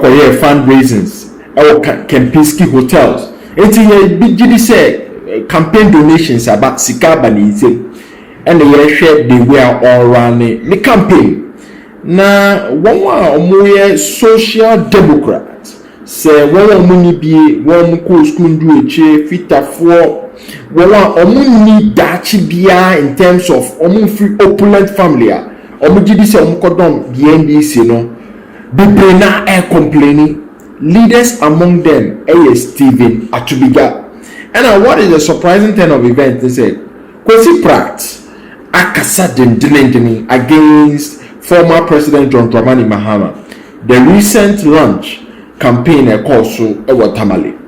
koye fundraisings Kempinski hotels enti ye bigidi say campaign donations about sika banize and ye share the way all running the campaign na one omoye social democrats say one money be one ko school do eche fitafo one omuni dachi bia in terms of free opulent family omugidi say omkodom BNDC no be na air complaining leaders among them Stephen Atubiga. And what is the surprising turn of events? They said kwasi prat akasa dendini against former President John Dramani Mahama. The recent launch campaign also Tamale.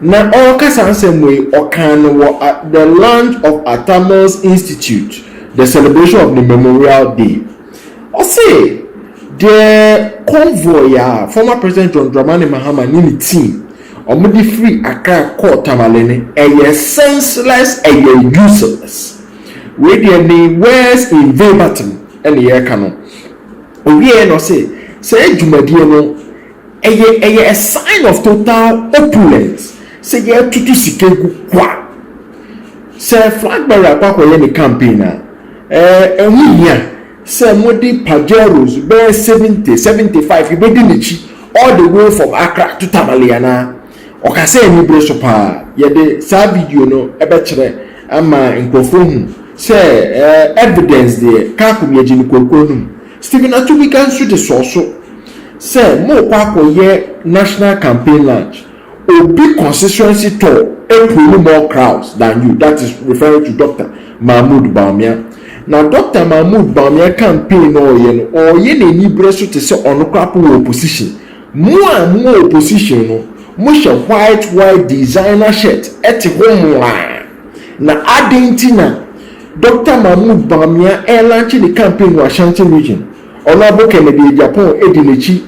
Now all kasa same way Okan at the launch of Atamel's Institute, the celebration of the Memorial Day. I say the convoy former President John Dramani Mahama ni team omudi free Accra court Tamale a senseless a useless we dey words in verbatim and the canon we no say jumadie no a sign of total opulence say ye tutu sikegu kwa say flag bearer kwa koye ni campaign ehia say modi pajeros be 70-75 ibedi nichi all the way from Accra to Tamale na okase ni bre so pa ye de sa video no ebe kire ama nkofo hu say evidence there ka kumyeji ni kokonu Stephen Atubiga nso de so say mo kwa koye national campaign launch obi constituency tour pull more crowds than you. That is referring to Dr. Mahmoud Bawumia. Now Dr. Mahmoud Bawumia campaign or yen ni breso to say on opposition. More opposition no. Musha white designer shirt eti home na adentina Dr. Mahmoud Bawumia launching the campaign in Ashanti region. Honorable Kennedy Japan Edinichi.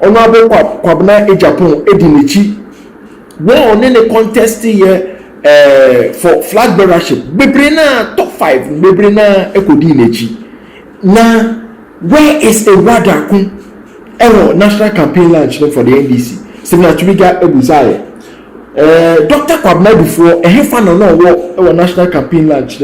Honorable Kwabena Japan Edinichi. One on the contest here for flag bearership. Bebrina top 5. Bebrina Ekodinechi. Now, where is a Wadakun? National campaign launch for the NDC. Stephen Atubiga Ebuzaye. Dr. Kwabena before a fan on our national campaign launch.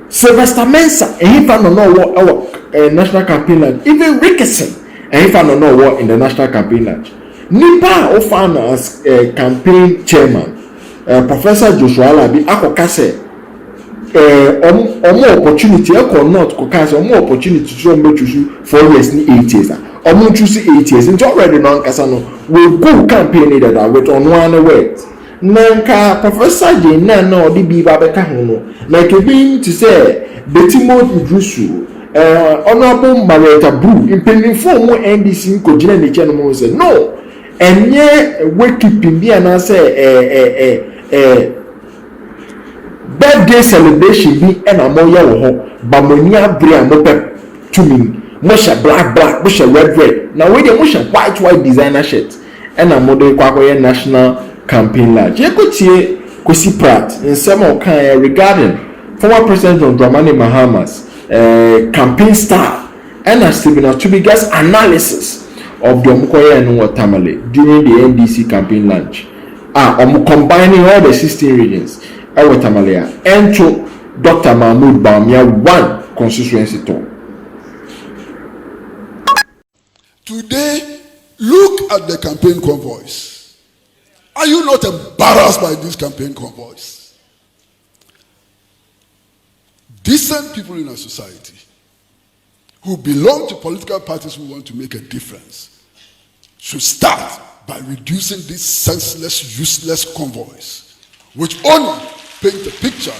Sylvester Mensah a fan on our national campaign launch. Even Rickerson a fan on our in the national campaign launch. Nipa ofan as campaign chairman Professor Joshua Alabi akokase omo opportunity not kokase omo opportunity to mbe choose 4 years ni 8 years omo choose 8 years and already non kasa no we go campaign that with on one way nanka Professor J na odi bi ba beka ho no na kebi to say Betimo Idrusu honorable Marietta Bru impending mo NDC ko gina ne che no mo say no enye wakekeeping bi na say birthday celebration bi na mo ya wo ho ba mani abre mo pe tumi mo sha black mo sha red na we dey mo sha white designer shirt na mo dey kwakoye national campaign launch ye ko tie kwasi prat in some kan regarding former President John Dramani Mahama's campaign style and Stephen Atubiga's analysis of the Omukoye and Tamale during the NDC campaign launch. Combining all the 16 regions at Tamale and to Dr. Mahmoud Bawumia one constituency tour. Today, look at the campaign convoys. Are you not embarrassed by these campaign convoys? Decent people in our society who belong to political parties who want to make a difference should start by reducing these senseless, useless convoys, which only paint a picture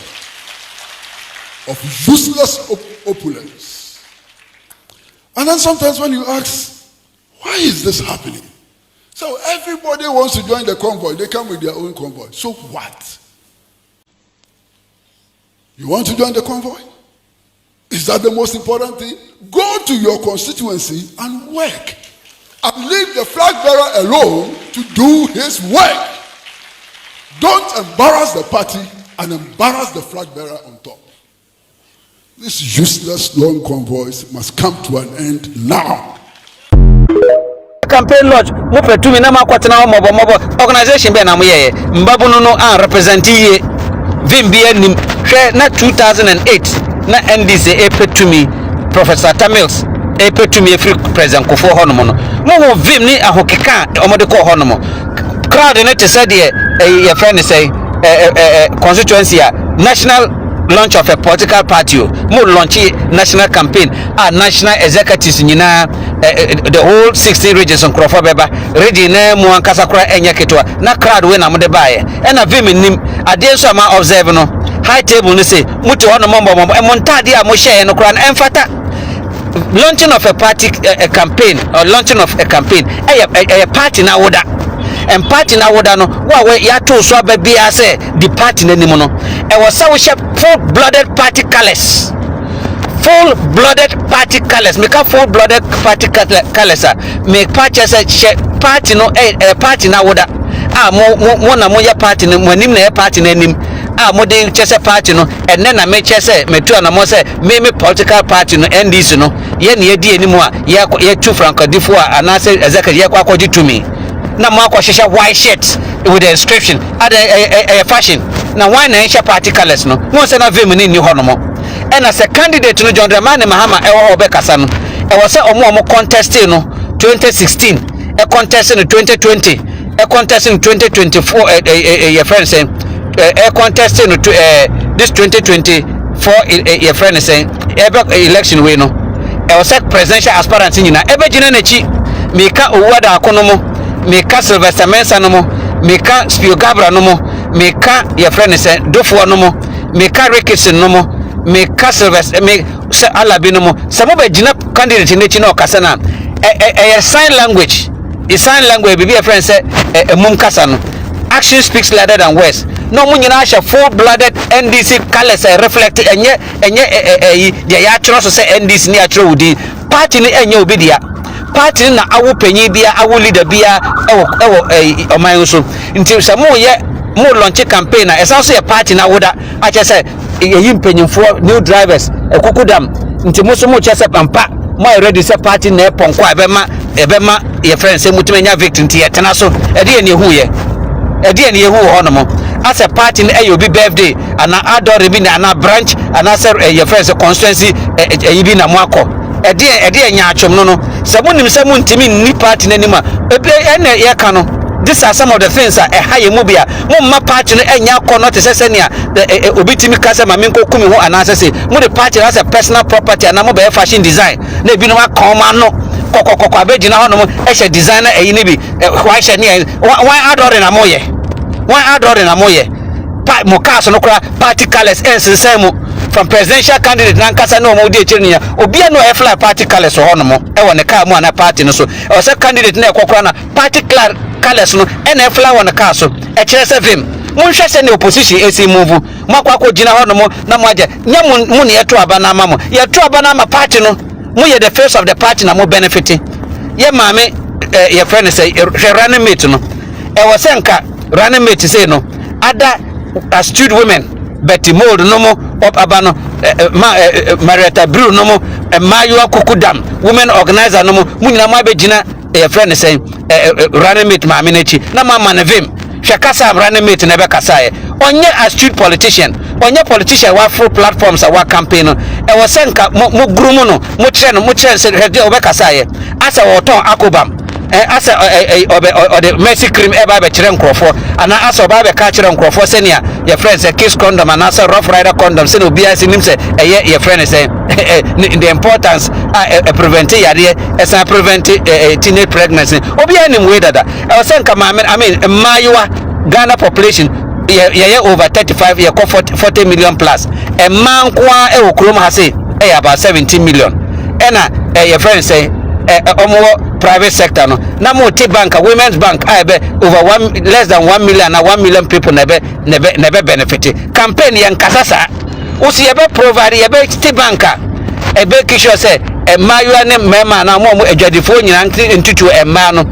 of useless opulence. And then sometimes when you ask, why is this happening? So everybody wants to join the convoy. They come with their own convoy. So what? You want to join the convoy? Is that the most important thing? Go to your constituency and work. And leave the flag bearer alone to do his work. Don't embarrass the party and embarrass the flag bearer on top. These useless long convoys must come to an end now. campaign lodge mo petumi na makwatena mobo organization be na mo ye mbabu no an represent ye vim bi anim hwe na 2008 na NDC petumi Professor Tamils petumi free president kofo hono no mo vim ni ahokeka omode ko hono mo crowd ne te said your friend say constituency national launch of a political party mo launch national campaign national executives nyina the whole 16 regions on Crawford beba ready na mu ankasa kra enya ketwa na crowd we na mo de bae e na vim nim ade so ma observe no high table no say muti hono mombo montade a mo share no kra na emfata launching of a party campaign or launching of a campaign a party na woda and party na woda no wa we ya to so abia say the party na nim no e was so full-blooded party colors make a full-blooded party colors make party say party no party na woda mo na mo ya party no mo nim na party na nim mo dey chese party no and then na me chese me tu na mo say me political party no NDC no ye na ye di enimu a ye tu frankadifo a na say executive ye kwa kwaji to me na mo akwa shesha white shirt with the inscription a fashion na why na insha party colors no mo say na vim ni ho no mo and as a candidate no John Dramani Mahama e wo be kasa no e wo say omo contest no 2016 e contest no 2020 e contest in 2024 your friend saying a contest in this 2024 your friend is saying election we no e was a presidential aspirant nyina e be gina na chi meka owada akonomo meka Sylvester Mensa no mo meka Spio Gabra no mo meka your friend is saying dofo no mo meka Rickson no mo meka Sylvester me alabi no mo some be gina candidate na chi na okasa na sign language bibi your friend say mum kasa no action speaks louder than words no mo nyina sha full-blooded NDC colors reflect enye ya tro so say NDC ni atro wudi party ni enye obidia party na awo panyi bia awo leader bia ewo oman so nti se mo ye mo launch campaign na esa so ye party na woda a che say ye mpanyimfo new drivers ekukudam nti mo so mo che say pampa mo ready say party na ponko ebema ye friend say mutumenya victim nti ye tena so ede ne hu ye ede ne hu ho no mo as a party na ayo bi birthday ana adore bi na ana branch ana say your friends constituency bi na mo akọ ede nya atwom no se mo nim se mo ntimi ni party na nima ebe ene ye ka no these are some of the things that haye mu bia mo ma party no enya akọ no te sese ne obitimi ka se ma me nkokumi ho ana sese mo the party as a personal property ana mo be fashion design na bi no akọ no kokokoko abegina ho no e designer eyi ni bi why she ne why adore na moye mo cast no kra party colors ensensemu from presidential candidate na nkasa no mo di echiri ya obi no e fly party colors ho no mo e won ka mo na party no so e say candidate na ekokora na party colors no e na fly won ka so e kire se vim mo hwe se ne opposition esi move mo akwa gina ho no mo na mo aje nya mo ne yeto aba na ama mo yeto aba na ama party no mo ye the face of the party na mo benefiting ye maame your friend say running mate no e wo se nka running mate say no other astute women Betty Mold no mo up abano Marietta Brew no mo Mayo Kukudam women organizer no mo munyina ma begina your friend say running mate maame nechi na mama na vim hwekasa running mate na be kasa ye onye astute politician wa full platforms our campaign no e wo se nka mo grumu no mo kire se hede obekasa ye asa wo ton akobam asa the mercy cream eba be kire nkrofo ana asa oba be ka kire nkrofo se ne your friend say kiss condom and asa rough rider condom se no bia nim se your friend say the importance prevent yare esa prevent teenage pregnancy obi anim we dada e wo se nka I mean mayiwa Ghana population over 35 year 40 million plus a man kwa e okrom ha say about 17 million ena your friend say private sector no na mo ti bank women's bank be over less than 1 million na 1 million people nebe benefit campaign yan kasasa usi ebe provide ebe ti banka ebe kisho say mayu ne mema na mo adwadifo nyina ntutu emma no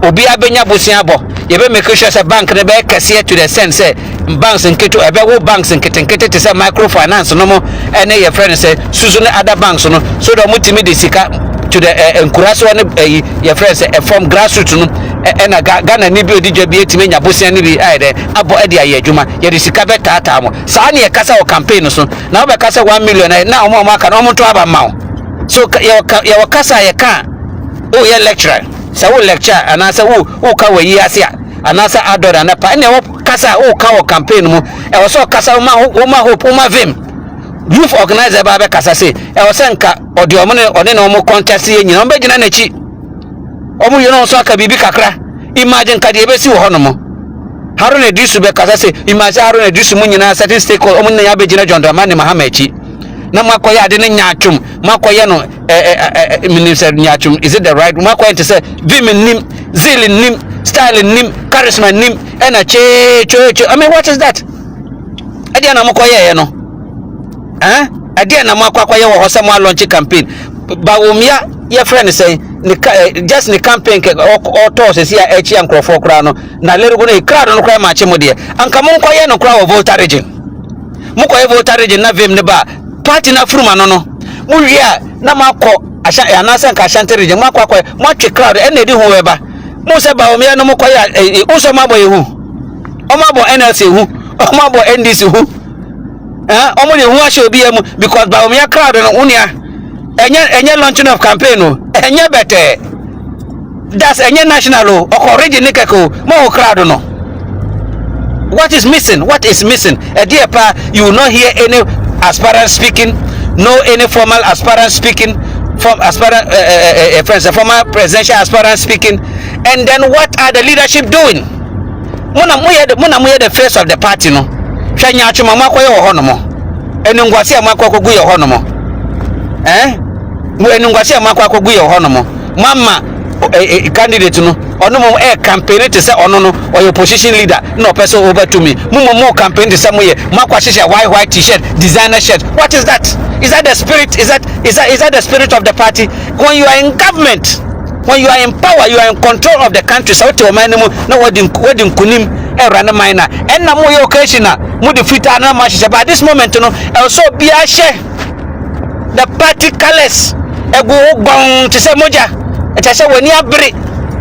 obi abenya bosia abo yebe make sure say bank ne be kase to the sense say banks nketo ebe wo banks nkete te say microfinance no mo ene your friend say suzu ne other banks no so do mutimi de sika to the nkuraso ne your friends from grassroots no na Ghana ni bi odidwa bi etime nya bosia ni bi ai de abo e de aye adwuma ye de sika betata mo saa ne ye kasa o campaign so na wo be kasa 1 million na omo aka na omo to aba ma so ye kasa ye ka o ye lecturer sa wo lecture ana sa wo ka wayi ase ana sa adora na pa ne wo kasa o ka o campaign mo e wo so kasa ma hope ma vim youth organizer ba be kasa se e wo se nka ode omo ne one na omo contest ye nyina omo be gina na chi omo you know so aka bibi kakra imagine ka de be si wo hono mo Haruna Idrisu be kasa se imagine Haruna Idrisu mu nyina certain stakeholder omo na ya be gina John Dramani Mahama chi na makoye ade ne nyaatwum makoye no minister nyaatwum is it the right makoye to say vim nim zeal nim style nim charisma nim ena che I mean what is that ade na makoye ye no ade na makoye wo hosem launch campaign bawumia your friend say just the campaign ke auto se sia echi ankrofo kra no na lerugo na crowd no kra ma che mo de anka mo koye no kra wo voter region mo koye voter region na vim ne ba party na fruma no muwia na makọ asha anasa nka Ashanti region makọ mo twe crowd e na di ho weba mo se ba omia no mokọ ya uso mabo yehu o mabo NLC hu o mabo NDC hu o mo le hu asha obi emu because ba omia crowd no unia enye launching of campaign no enye bete that's enye national o region nikeko mo crowd no. What is missing a dear pa you will not hear any aspirant speaking, no any formal aspirant speaking from aspirant friends, former presidential aspirant speaking, and then what are the leadership doing? Muna muye the face of the party no. Shanya chuma mako yo hono mo. Enungwasi mako ko guyo hono mo. Mu enungwasi mako ko guyo hono mo. Mama candidate no ono mo campaign to say ono no or opposition leader no person over to me mo campaign to say mo ye makwa shisha white t-shirt designer shirt. What is that? Is that the spirit? Is that the spirit of the party? When you are in government, when you are in power, you are in control of the country. So to man mo no wedding kunim run minor and na mo ye occasion mo defeat na ma shisha. But this moment no also be a share the party colors ego gbon to say moja it say when you break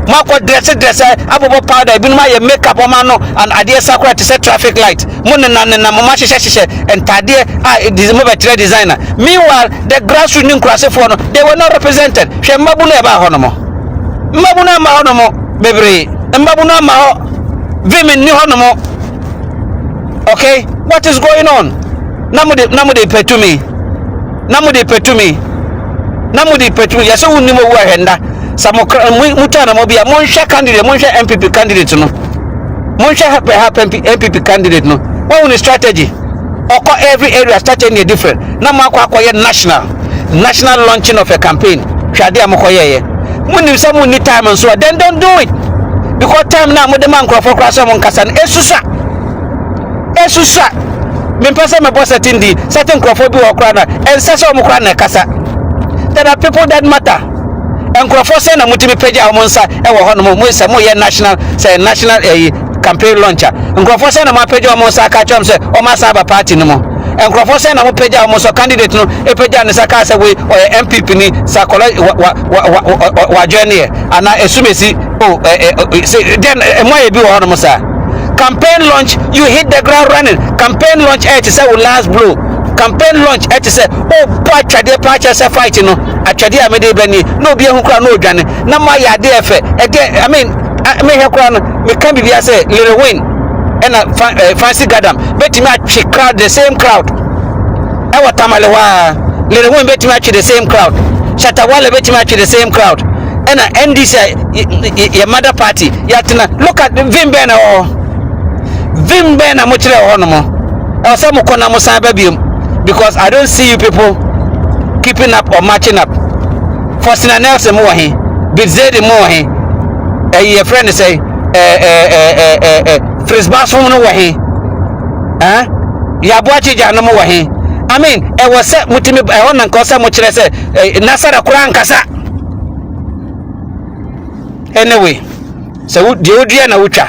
mako dress abobo powder bi no ma ye makeup o ma no and ade sakura to say traffic light mo na mama hye and tade this mobile trade designer. Meanwhile the grassroots nkrase for no they were not represented. Hwe mabu no e ba ho no mo mabu na ma ho no mo bebre mabu na ma ho vim ni ho no mo. Okay, what is going on? Namude petumi yase wonni mo wo ahenda samokra mutana mo bia monhwe candidate monhwe MPP candidate no monhwe MPP candidate no what is strategy oko every area strategy is different na makoye national launching of a campaign hwade amokoye muni say muni time and so then don't do it because time na mo de man crofo kraso mo nkasa esusa me pese me boss certain crofo bi wo kra na ensese o mo kra na kasa. There are people that matter. And Crawford na mutimi peja omonsa e wo hono mo se mo ye national campaign launcher. And Crawford na ma peja omonsa ka chom se o ma saba party no mo. And Crawford na mo peja omonso candidate no e peja ne saka se we o MPP ni sakola wa journey ana esumesi then mo e bi wo hono mo sa. Campaign launch you hit the ground running. Campaign launch it say will last blow. Campaign launch et say atwade patch say fight no atwade amede bani no bia hu kra no odwane na ma ya de efe I mean me he kra no me kan bibia say Lil Wayne and fancy gadam betimi atwe crowd the same crowd e watamale wa Lil Wayne betimi atwe the same crowd Shatawale betimi atwe the same crowd and NDC your mother party yatina look at Vimbe na mo kire ho no mo e say mo kona mo san ba biom. Because I don't see you people keeping up or matching up. For Sina Nelson mo he, Bizedi mo he. Your friend say Frisbas mo no he. Ya boachi ja no mo he. I mean, e was set mutimi e won nan ko say mo kire say Nasara kura nkasa. Anyway, so the odua na wucha.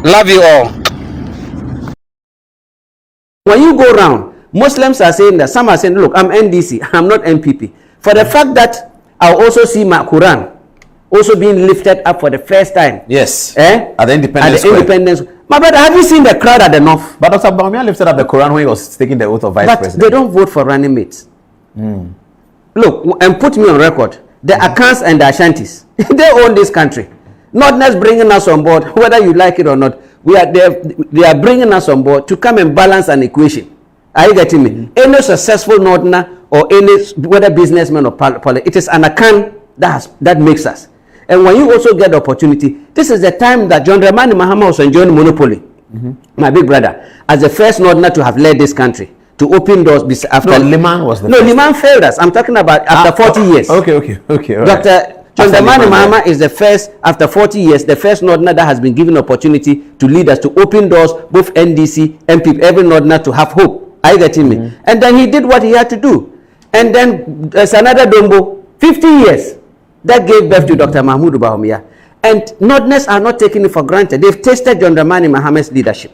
Love you all. When you go round, Muslims are saying that, some are saying, look, I'm NDC, I'm not MPP. For the fact that I'll also see my Quran also being lifted up for the first time. Yes. At the Independence Square. Independence. My brother, have you seen the crowd at the north? But Dr. Bawumia lifted up the Quran when he was taking the oath of vice president. They don't vote for running mates. Look, and put me on record. The Akans and the Ashantis, they own this country. Northerners bringing us on board, whether you like it or not. They are bringing us on board to come and balance an equation. Are you getting me? Any successful Northerner or any whether businessman or politician, it is an Akan that makes us. And when you also get the opportunity, this is the time that John Dramani Mahama was enjoying monopoly. My big brother, as the first Northerner to have led this country, to open doors after. No, Liman was the first. Liman failed us. I'm talking about after 40 years. Okay. Dr. John Dramani Mahama is the first, after 40 years, the first Northerner that has been given opportunity to lead us, to open doors, both NDC, MP, every Northerner to have hope. Are you getting me? And then he did what he had to do. And then there's another Dombo, 50 years, that gave birth to Dr. Mahmoud Bawumia. And Northerners are not taking it for granted. They've tasted John Dramani Mahama's leadership.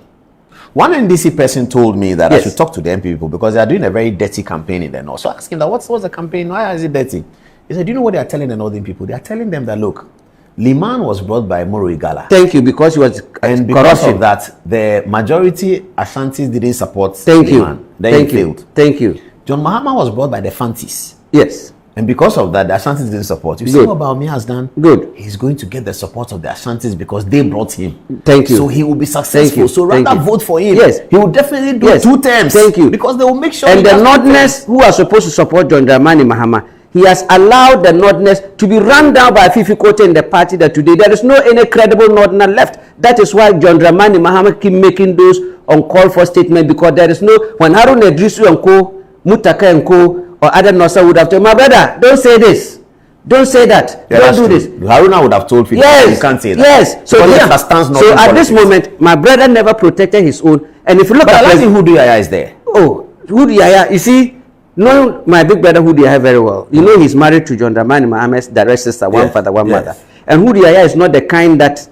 One NDC person told me that I should talk to the MP people because they are doing a very dirty campaign in the north. So I asked him that what's the campaign? Why is it dirty? He said, do you know what they are telling the northern people? They are telling them that look, Liman was brought by Moro Igala. Thank you, because he was and because corruption. Of that, the majority Ashantis didn't support Liman. They failed. Thank you. John Mahama was brought by the Fantis. Yes. And because of that, the Ashantis didn't support. You see what Bawumia has done? Good. He's going to get the support of the Ashantis because they brought him. Thank you. So he will be successful. So rather vote for him. Yes. He will definitely do 2 terms. Thank you. Because they will make sure. And the Northerners who are supposed to support John Dramani Mahama, he has allowed the Northerners to be run down by Fifi Kote in the party that today there is no any credible Northerner left. That is why John Dramani Mahama keep making those uncalled for statements, because there is no, when Harun Edrisu and Co, Mutaka and Co, or other Nosa would have told, my brother, don't say this. Don't say that. Don't do this. Haruna would have told people, you can't say that. Yes. So at this moment, my brother never protected his own. And if you look at Hudu Yaya is there. Oh, Hudu Yaya, you see, knowing my big brother Hudu Yaya very well, you know he's married to John Dramani Mahama's direct sister, one father, one mother. And Hudu Yaya is not the kind that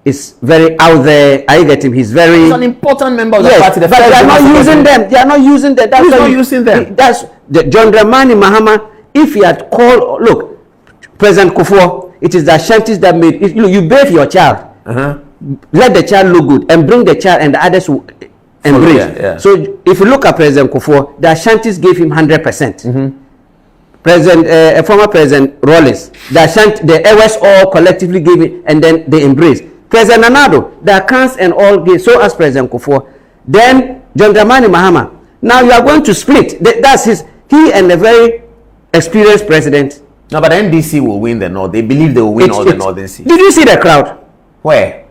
is very out there. I get him. He's an important member of the party. But they are not using them. They are not using them. Who's not using them? That's John Dramani Mahama. If he had called, look, President Kufuor, it is the Ashantis that made it. You bathe your child. Let the child look good and bring the child, and the others will embrace. So if you look at President Kufuor, the Ashantis gave him 100%. Former President Rawlings, the Ewes all collectively gave it, and then they embraced. President Nanado, the Akans and all gave, so as President Kufuor. Then John Dramani Mahama. Now you are going to split. That's he and a very experienced president. No, but the NDC will win the North. They believe they will win all the Northern seats. Did you see the crowd? Where?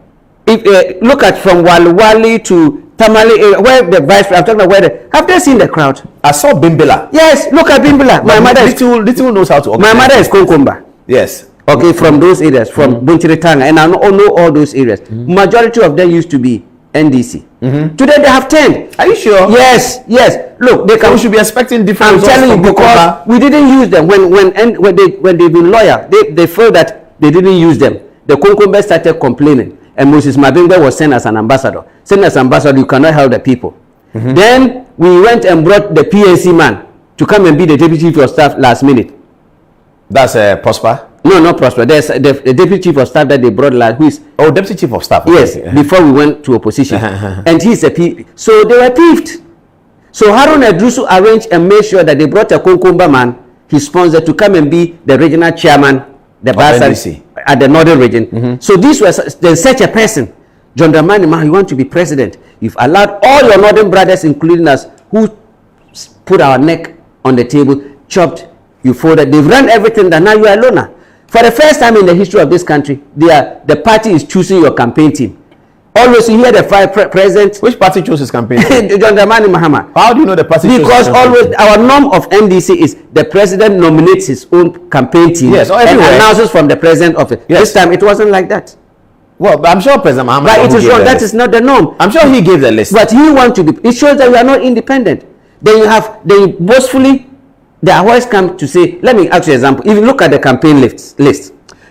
If look at from Wali to Tamale, where the vice president, I'm talking about have they seen the crowd? I saw Bimbila. Yes, look at Bimbila. My mother little knows how to organize. My mother is Konkomba. Yes. Okay, from those areas, from Bunchiritanga, and I know all those areas. Majority of them used to be NDC. Today they have 10. Are you sure? Yes. Look, they can. We should be expecting different. I'm telling you, because we didn't use them when they've been loyal. They felt that they didn't use them. The Konkombe started complaining, and Moses Mabingbe was sent as an ambassador. Sent as ambassador, you cannot help the people. Then we went and brought the PNC man to come and be the deputy chief of staff last minute. That's Prosper. No, not Prosper. There's the deputy chief of staff that they brought last, who is deputy chief of staff. Yes, before we went to opposition, and he's a P. So they were peeved. So Harun Edrusu arranged and made sure that they brought a Konkomba man, his sponsor, to come and be the regional chairman, the Basa at the northern region. So this was there's such a person, John Dramani Mahama. You want to be president? You've allowed all your northern brothers, including us, who put our neck on the table, chopped. You folded. They've run everything. That now you are alone. For the first time in the history of this country, the party is choosing your campaign team. Always you hear the president. Which party chose his campaign team? John Dramani Mahama. How do you know the party? Because always our norm of NDC is the president nominates his own campaign team. Yes, and announces from the president of it. Yes. This time it wasn't like that. Well, but I'm sure President Mahama. But it is wrong. That is not the norm. I'm sure he gave the list. But he wants to be. It shows that we are not independent. Then you boastfully. They always come to say, let me ask you an example. If you look at the campaign list,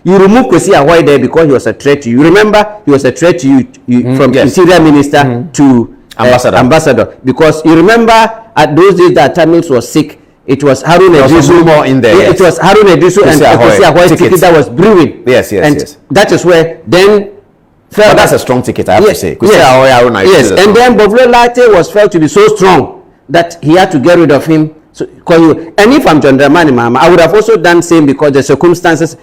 you remove Kwasi Ahoy there because he was a threat to you. Remember, he was a threat to you from interior minister to ambassador. Because you remember at those days that Tamils was sick, it was Harun Edisu more in there. Yes. It was Harun Edisu and Kwasi Ahoy ticket that was brewing. Yes, yes, and yes. that is where then. But that's a strong ticket, I have to say. Yes, and then Bovle Latte was felt to be so strong that he had to get rid of him. So, and if I'm John Dramani Mahama, I would have also done same because the circumstances.